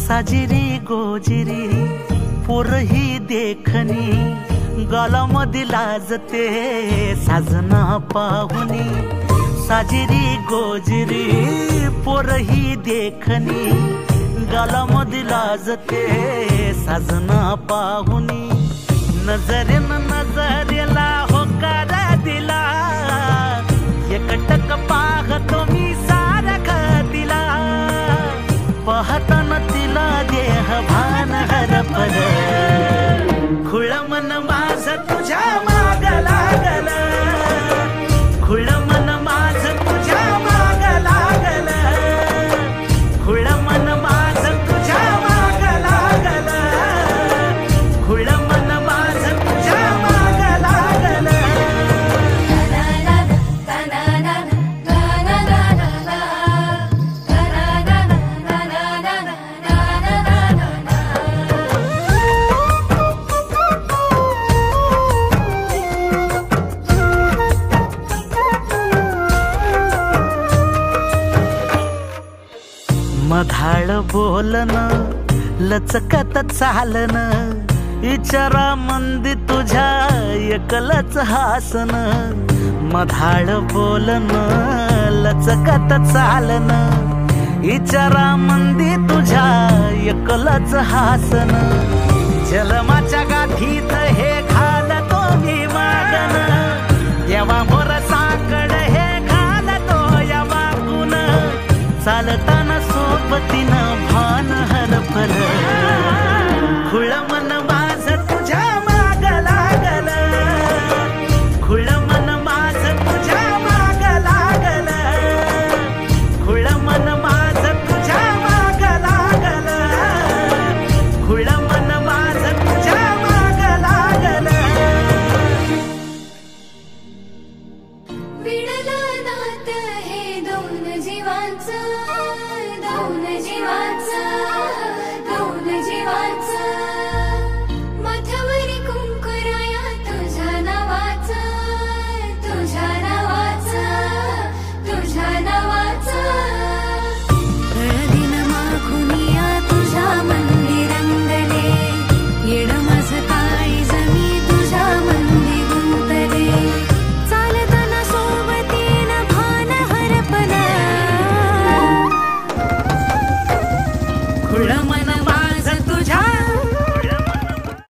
साजिरी गोजिरी पोरही देखणी, गालामध्ये लाजते साजना पाहुनी। साजिरी गोजिरी पोरही देखणी, गालामध्ये लाजते साजना पाहुनी। नजरेन नजरेला होकार दिला, एकटक पाहतो मी सारख तिला। पाहताना तिला देह भान हरपल, खुळ मन माझ तुझ्या माग लागल। खुळ मन माझ तुझ्या माग लागल, खुळ मन माझ तुझ्या माग लागल, खुळ मन माझ तुझ्या माग लागल। मधाळ बोलन लचकत चालन, विचारा मंदी तुझ्या एकलच हासन। मधाळ बोलन लचकत चालन, विचारा मंदी तुझ्या एकलच हासन। जलमाच्या गाठीत हे घालतो मी मागन, देवा मोर साकड हे घालतो या वाकून। चालताना सोबतीनं भान हरपल, खुळ मन माझ तुझ्या माग लागल, खुळ मन माझ तुझ्या माग लागल, खुळ मन माझ तुझ्या माग लागल, खुळ मन माझ तुझ्या माग लागल। विडलं नात हे दोन जीवांचं, दोन जीवांचं, दोन जीवांचं। माथ्यावरी कुंकुराया तुझ्या नावाचं, तुझ्या नावाचं, तुझ्या नावाचं। हळदीनं माखुनिया तुझ्या मंदी रंगले, येड माझं काळीज मी तुझ्या मंदी गुंतले। चालताना सोबतीनं भान हरपलं, खुळ मन